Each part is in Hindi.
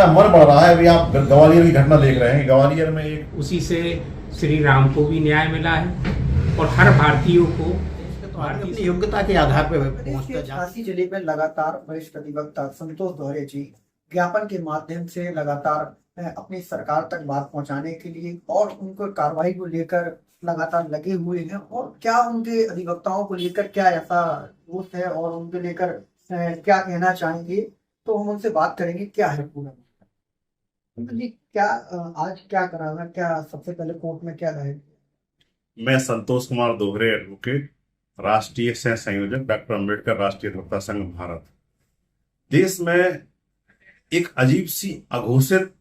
इतना मन बढ़ रहा है। अभी आप ग्वालियर की घटना देख रहे हैं। ग्वालियर में एक उसी से श्री राम को भी न्याय मिला है और हर भारतीयों को अपनी योग्यता के आधार पर प्रदेश के झांसी जिले में लगातार वरिष्ठ अधिवक्ता संतोष दोहरे जी ज्ञापन के माध्यम से लगातार अपनी सरकार तक बात पहुंचाने के लिए और उनको कार्रवाई को लेकर लगातार लगे हुए हैं। और क्या उनके अधिवक्ताओं को लेकर क्या ऐसा रोष है और उनके लेकर क्या कहना चाहेंगे, तो हम उनसे बात करेंगे। क्या है पूरा जी, क्या आज क्या कराना, क्या सबसे पहले कोर्ट में क्या रहे? मैं संतोष कुमार दोहरे एडवोकेट, राष्ट्रीय सह संयोजक, डॉक्टर अंबेडकर राष्ट्रीय अधिवक्ता संघ भारत। देश में एक अजीब सी अघोषित,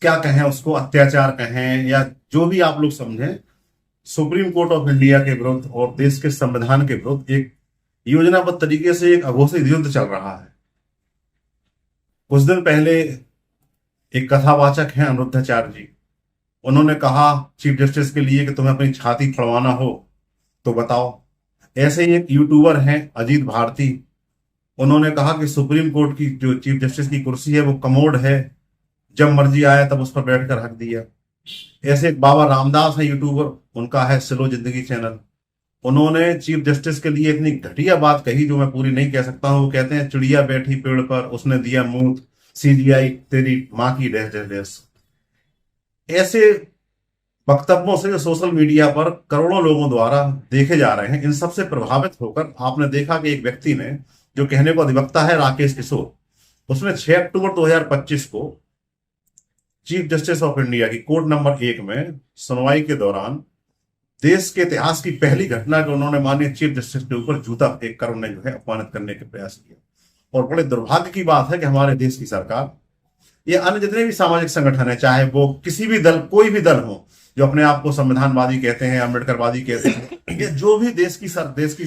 क्या कहें उसको, अत्याचार कहें या जो भी आप लोग समझें, सुप्रीम कोर्ट ऑफ इंडिया के विरुद्ध और देश के संविधान के विरुद्ध एक योजनाबद्ध तरीके से एक अघोषित युद्ध चल रहा है। कुछ दिन पहले एक कथावाचक हैं अनिरुद्धाचार्य जी, उन्होंने कहा चीफ जस्टिस के लिए कि तुम्हें अपनी छाती फड़वाना हो तो बताओ। ऐसे ही एक यूट्यूबर हैं अजीत भारती, उन्होंने कहा कि सुप्रीम कोर्ट की जो चीफ जस्टिस की कुर्सी है वो कमोड है, जब मर्जी आया तब उस पर बैठकर रख दिया। ऐसे एक बाबा रामदास है यूट्यूबर, उनका है स्लो जिंदगी चैनल, उन्होंने चीफ जस्टिस के लिए इतनी घटिया बात कही जो मैं पूरी नहीं कह सकता हूं। वो कहते हैं चिड़िया बैठी पेड़ पर, उसने दिया मूत, सीजीआई तेरी मां की डैश डैश। ऐसे वक्तव्यों से जो सोशल मीडिया पर करोड़ों लोगों द्वारा देखे जा रहे हैं, इन सबसे प्रभावित होकर आपने देखा कि एक व्यक्ति ने, जो कहने को अधिवक्ता है राकेश किशोर, उसने 6 अक्टूबर 2025 को चीफ जस्टिस ऑफ इंडिया की कोर्ट नंबर 1 में सुनवाई के दौरान देश के इतिहास की पहली घटना कि उन्होंने माननीय चीफ जस्टिस के ऊपर जूता फेंक कर उन्हें जो है अपमानित करने के प्रयास किया। और बड़े दुर्भाग्य की बात है कि हमारे देश की सरकार, ये अन्य जितने भी सामाजिक संगठन है, चाहे वो किसी भी दल, कोई भी दल हो जो अपने आप को संविधानवादी कहते हैं, अम्बेडकरवादी कहते हैं, ये जो भी देश की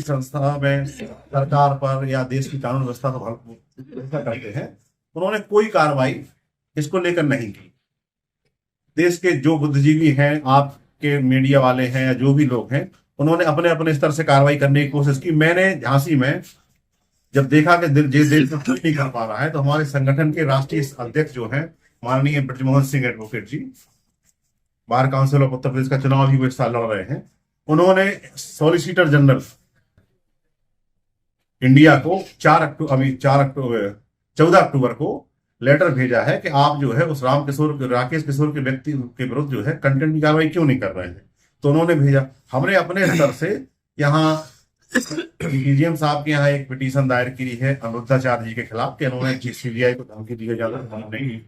संस्था में सरकार पर या देश की कानून व्यवस्था पर करते हैं, उन्होंने कोई कार्रवाई इसको लेकर नहीं की। देश के जो बुद्धिजीवी हैं, आपके मीडिया वाले हैं या जो भी लोग हैं, उन्होंने अपने अपने स्तर से कार्रवाई करने की कोशिश की। मैंने झांसी में जब देखा कि देश में कुछ नहीं कर पा रहा है, तो हमारे संगठन के राष्ट्रीय अध्यक्ष जो हैं माननीय Brajmohan Singh advocate ji, bar council of Uttar Pradesh का चुनाव भी वो इस साल लड़ रहे हैं, उन्होंने सॉलिसिटर जनरल इंडिया को 14 अक्टूबर को लेटर भेजा है कि आप जो है उस राकेश किशोर के व्यक्ति के विरुद्ध जो है कंटेंट की कार्रवाई क्यों नहीं कर रहे हैं। तो उन्होंने भेजा। हमने अपने स्तर से यहाँ डीजीएम साहब के यहाँ एक पिटीशन दायर की है अनिरुद्धाचार्य जी के खिलाफ कि उन्होंने सीबीआई को धमकी दी जाना नहीं।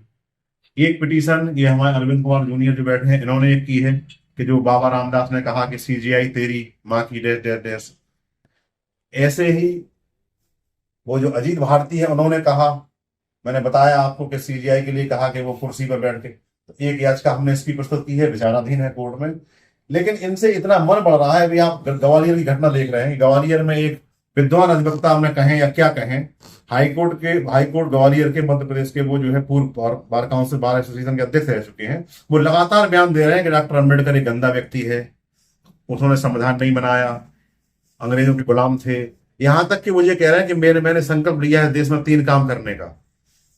एक पिटीशन ये हमारे अरविंद कुमार जूनियर जो बैठे हैं, इन्होंने एक की है कि जो बाबा रामदास ने कहा कि सीजीआई तेरी मां की डैश डैश डैश। ऐसे ही वो जो अजीत भारती है, उन्होंने कहा, मैंने बताया आपको कि सीजीआई के लिए कहा कि वो कुर्सी पर बैठ के, तो एक याचिका हमने इसकी प्रस्तुत की है, विचाराधीन है कोर्ट में। लेकिन इनसे इतना मन बढ़ रहा है। अभी आप ग्वालियर की घटना देख रहे हैं। ग्वालियर में एक विद्वान अधिवक्ता हमने कहें या क्या कहें, हाईकोर्ट ग्वालियर के, मध्य प्रदेश के, वो जो है पूर्व बार काउंसिल बार एसोसिएशन के अध्यक्ष रह चुके हैं, वो लगातार बयान दे रहे हैं कि डॉक्टर अंबेडकर एक गंदा व्यक्ति है, उन्होंने संविधान नहीं बनाया, अंग्रेजों के गुलाम थे। यहां तक कि वो ये कह रहे हैं कि मैंने संकल्प लिया है देश में 3 काम करने का।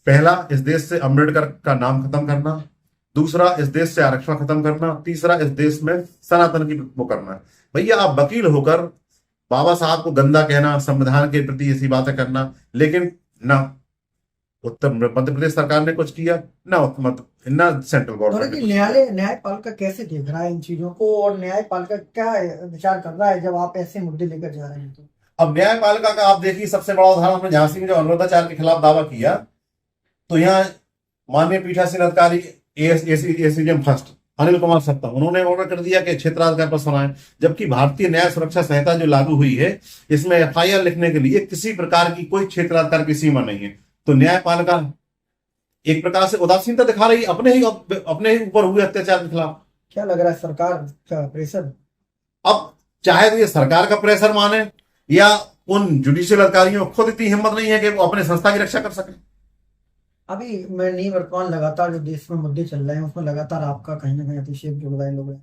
पहला, इस देश से अंबेडकर का नाम खत्म करना, दूसरा, इस देश से आरक्षण खत्म करना, तीसरा, इस देश में सनातन की वो करना। भैया, आप वकील होकर बाबा साहब को गंदा कहना, संविधान के प्रति ऐसी बातें करना, लेकिन ना मध्य प्रदेश सरकार ने कुछ किया, ना सेंट्रल गवर्नमेंट। न्यायपालिका कैसे देख रहा है इन चीजों को, और न्यायपालिका क्या विचार कर रहा है जब आप ऐसे मुद्दे लेकर जा रहे हैं? तो अब न्यायपालिका का आप देखिए, सबसे बड़ा उदाहरण हमने झांसी में जो अनिरुद्धाचार्य के खिलाफ दावा किया, तो यहाँ माननीय पीठासीन अधिकारी एसीजेएम फर्स्ट अनिल कुमार सत्ता, उन्होंने ऑर्डर कर दिया कि क्षेत्राधिकार पर सुनाएं। जबकि भारतीय न्याय सुरक्षा संहिता जो लागू हुई है, इसमें एफआईआर लिखने के लिए किसी प्रकार की कोई क्षेत्राधिकार की सीमा नहीं है। तो न्यायपालिका एक प्रकार से उदासीनता दिखा रही है अपने ही ऊपर हुए अत्याचार के खिलाफ। क्या लग रहा है, सरकार का प्रेशर? अब चाहे तो ये सरकार का प्रेशर माने या उन जुडिशियल अधिकारियों को खुद इतनी हिम्मत नहीं है कि वो अपने संस्था की रक्षा कर सके। अभी मैं नहीं, वर्तमान लगातार जो देश में मुद्दे चल रहे हैं उसमें लगातार आपका कहीं ना कहीं अतिशय जुड़ रहे लोग हैं।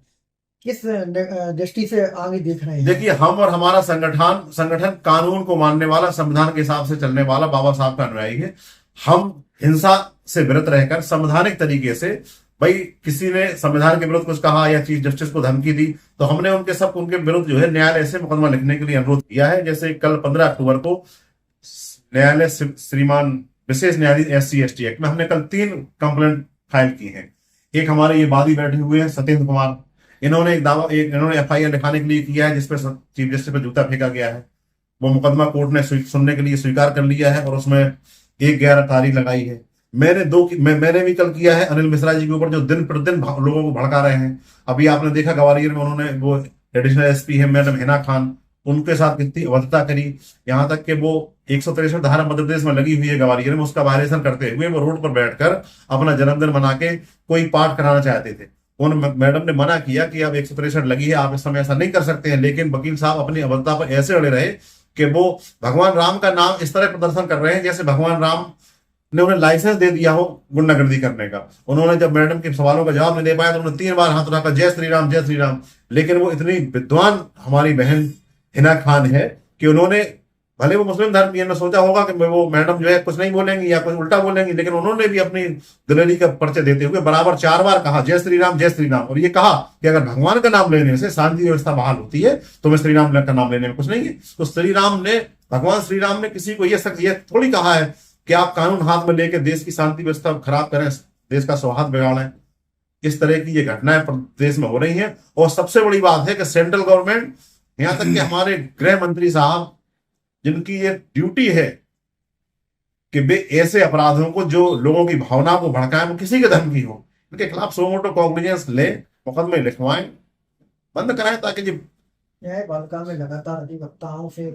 किस दृष्टि से आगे देख रहे हैं? देखिए, हम और हमारा संगठन कानून को मानने वाला, संविधान के हिसाब से चलने वाला बाबा साहब का अनुयायी है। हम हिंसा से विरत रहकर संवैधानिक तरीके से, भाई किसी ने संविधान के विरुद्ध कुछ कहा या चीफ जस्टिस को धमकी दी तो हमने उनके विरुद्ध जो है न्यायालय से मुकदमा लिखने के लिए अनुरोध किया है। जैसे कल 15 अक्टूबर को न्यायालय श्रीमान विशेष न्यायाधीश SC/ST एक्ट में हमने कल 3 कंप्लेंट फाइल की हैं। एक हमारे ये वादी बैठे हुए हैं सत्येंद्र कुमार, इन्होंने FIR लिखाने के लिए किया है जिसपे चीफ जस्टिस पे जूता फेंका गया है। वो मुकदमा कोर्ट ने सुनने के लिए स्वीकार कर लिया है और उसमें 1/11 तारीख लगाई है। मैंने भी कल किया है अनिल मिश्रा जी के ऊपर, जो दिन प्रतिदिन लोगों को भड़का रहे हैं। अभी आपने देखा ग्वालियर में उन्होंने, वो एडिशनल SP है मैडम हिना खान, उनके साथ कितनी अभद्रता करी। यहाँ तक कि वो 163 धारा मध्य प्रदेश में लगी हुई है ग्वालियर में, उसका वायलेशन करते हुए वो रोड पर बैठकर अपना जन्मदिन मना के कोई पाठ कराना चाहते थे। उन मैडम ने मना किया कि अब 163 लगी है, आप इस समय ऐसा नहीं कर सकते हैं। लेकिन वकील साहब अपनी अभद्रता पर ऐसे अड़े रहे कि वो भगवान राम का नाम इस तरह प्रदर्शन कर रहे हैं जैसे भगवान राम ने उन्हें लाइसेंस दे दिया हो गुंडागर्दी करने का। उन्होंने जब मैडम के सवालों का जवाब नहीं दे पाया तो उन्होंने 3 बार हाथ उठाकर जय श्री राम जय श्री राम। लेकिन वो इतनी विद्वान हमारी बहन हिना खान है कि उन्होंने, भले वो मुस्लिम धर्म की है, सोचा होगा कि वो मैडम जो है कुछ नहीं बोलेंगी या कुछ उल्टा बोलेंगी, लेकिन उन्होंने भी अपनी दिलेरी का परिचय देते हुए बराबर 4 बार कहा जय श्री राम जय श्री राम। और ये कहा कि अगर भगवान का नाम लेने से शांति व्यवस्था बहाल होती है तो मैं श्री राम का नाम लेने में कुछ नहीं है। तो भगवान श्री राम ने किसी को ये थोड़ी कहा है कि आप कानून हाथ में लेकर देश की शांति व्यवस्था खराब करें, देश का सौहार्द बिगाड़ें। इस तरह की ये घटनाएं प्रदेश में हो रही हैं। और सबसे बड़ी बात है कि सेंट्रल गवर्नमेंट, यहां तक कि हमारे गृह मंत्री साहब, जिनकी ये ड्यूटी है कि वे ऐसे अपराधों को, जो लोगों की भावना को भड़काएं, वो किसी के धर्म की हो, उनके खिलाफ सो मोटो कॉग्निजेंस ले, मुकदमे लिखवाएं, बंद कराएं, ताकि जो न्यायपालिका में लगातार अधिवक्ताओं से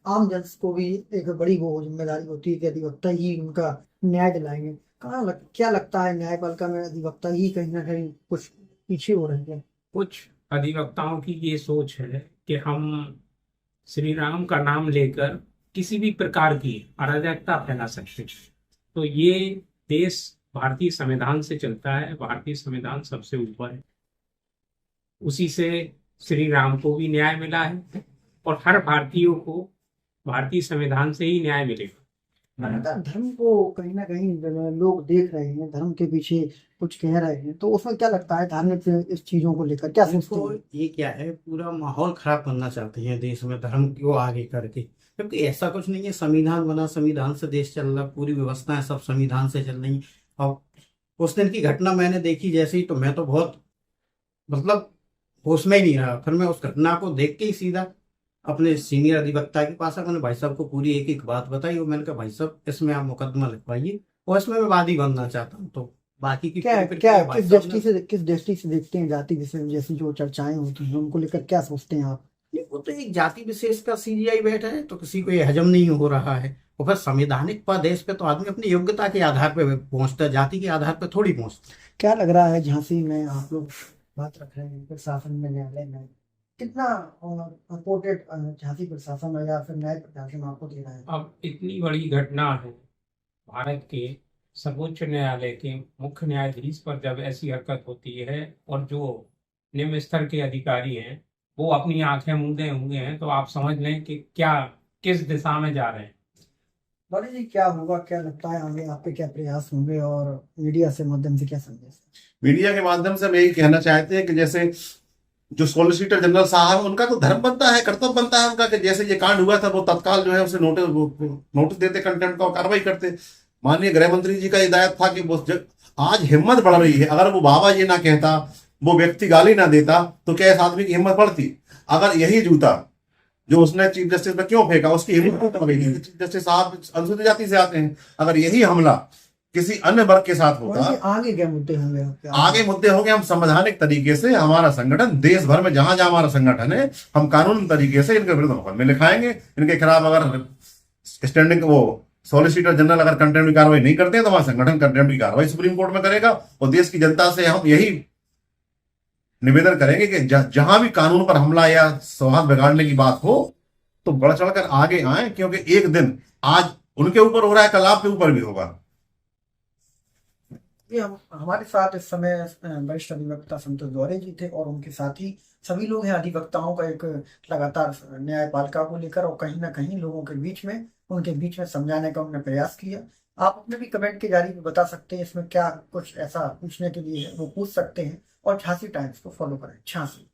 आम जन को भी एक बड़ी वो जिम्मेदारी होती है कि अधिवक्ता ही उनका न्याय दिलाएंगे। क्या लगता है न्यायपालिका में अधिवक्ता ही कहीं ना कहीं कुछ पीछे हो रहे हैं? कुछ अधिवक्ताओं की ये सोच है कि हम श्री राम का नाम लेकर किसी भी प्रकार की अराजकता फैला सकते हैं। तो ये देश भारतीय संविधान से चलता है, भारतीय संविधान सबसे ऊपर है, उसी से श्री राम को भी न्याय मिला है और हर भारतीयों को भारतीय संविधान से ही न्याय मिलेगा। धर्म को कहीं ना कहीं लोग देख रहे हैं, धर्म के पीछे कुछ कह रहे हैं, तो उसमें क्या लगता है धार्मिक इस चीजों को लेकर क्या सोचते हैं? ये क्या है, पूरा माहौल खराब करना चाहते हैं देश में धर्म को आगे करके, क्योंकि ऐसा कुछ नहीं है। संविधान बना, संविधान से देश चल रहा, पूरी व्यवस्थाएं सब संविधान से चल रही। और उस दिन की घटना मैंने देखी जैसे ही, तो मैं तो बहुत मतलब होश में ही नहीं रहा। फिर मैं उस घटना को देख के ही सीधा अपने सीनियर अधिवक्ता के पास मैंने भाई साहब को पूरी एक एक बात बताई और मैंने कहा भाई साहब इसमें आप मुकदमा लिखवाइए और इसमें मैं वादी बनना चाहता हूँ। तो बाकी की किस दृष्टि से देखते हैं जाति विशेष जैसी जो चर्चाएं होती हैं उनको लेकर क्या सोचते हैं आप? वो तो एक जाति विशेष का CGI बैठा है तो किसी को ये हजम नहीं हो रहा है। और फिर संवैधानिक देश पे तो आदमी अपनी योग्यता के आधार पे पहुंचता है, जाति के आधार पे थोड़ी पहुंचता। क्या लग रहा है झांसी में आप लोग बात रख रहे हैं प्रशासन में, न्यायालय में कितना सपोर्टेड झांसी प्रशासन या फिर न्याय प्रशासन आपको दे रहा है? अब इतनी बड़ी घटना है, भारत के सर्वोच्च न्यायालय के मुख्य न्यायाधीश पर जब ऐसी हरकत होती है और जो निम्न स्तर के अधिकारी हैं वो अपनी आंखें मूंदे हुए हैं, तो आप समझ लें कि क्या किस दिशा में जा रहे हैं। बड़े जी क्या होगा, क्या लगता है आगे आपके क्या प्रयास होंगे और मीडिया से माध्यम से क्या संदेश? मीडिया के माध्यम से हम यही कहना चाहते हैं कि जैसे जो सॉलिसिटर जनरल साहब, उनका तो धर्म बनता है, कर्तव्य बनता है उनका कि जैसे ये कांड हुआ था वो तत्काल जो है उसे नोटिस देते, कंटेम्प्ट का कार्रवाई करते। माननीय गृह मंत्री जी का हिदायत था कि वो आज हिम्मत बढ़ रही है, अगर वो बाबा ये ना कहता, वो व्यक्ति गाली ना देता तो क्या इस आदमी की हिम्मत बढ़ती? अगर यही जूता जो उसने चीफ जस्टिस पे क्यों फेंका, उसकी हिम्मत हो गई। चीफ जस्टिस साहब अनुसूचित जाति से आते हैं, अगर यही हमला किसी अन्य वर्ग के साथ होता, आगे क्या मुद्दे होंगे? आगे मुद्दे होंगे हम संवैधानिक तरीके से, हमारा संगठन देश भर में जहां जहां हमारा संगठन है, हम कानूनी तरीके से इनके विरुद्ध मुकदमे लिखाएंगे। इनके खिलाफ अगर स्टैंडिंग वो सॉलिसिटर जनरल अगर कंटेम्प्ट की कार्रवाई नहीं करते हैं तो हमारा संगठन कंटेम्प्ट की कार्रवाई सुप्रीम कोर्ट में करेगा। और देश की जनता से हम यही निवेदन करेंगे कि जहां भी कानून पर हमला या सौहार्द बिगाड़ने की बात हो तो बढ़ चढ़कर आगे आए, क्योंकि एक दिन आज उनके ऊपर हो रहा है, कल आपके ऊपर भी होगा। हमारे साथ इस समय वरिष्ठ अधिवक्ता संतोष द्वारे जी थे और उनके साथ ही सभी लोग हैं। अधिवक्ताओं का एक लगातार न्यायपालिका को लेकर और कहीं ना कहीं लोगों के बीच में, उनके बीच में समझाने का उन्होंने प्रयास किया आप अपने भी कमेंट के जरिए बता सकते हैं इसमें क्या कुछ ऐसा पूछने के लिए है वो पूछ सकते हैं, और झांसी टाइम्स को फॉलो करें। झांसी।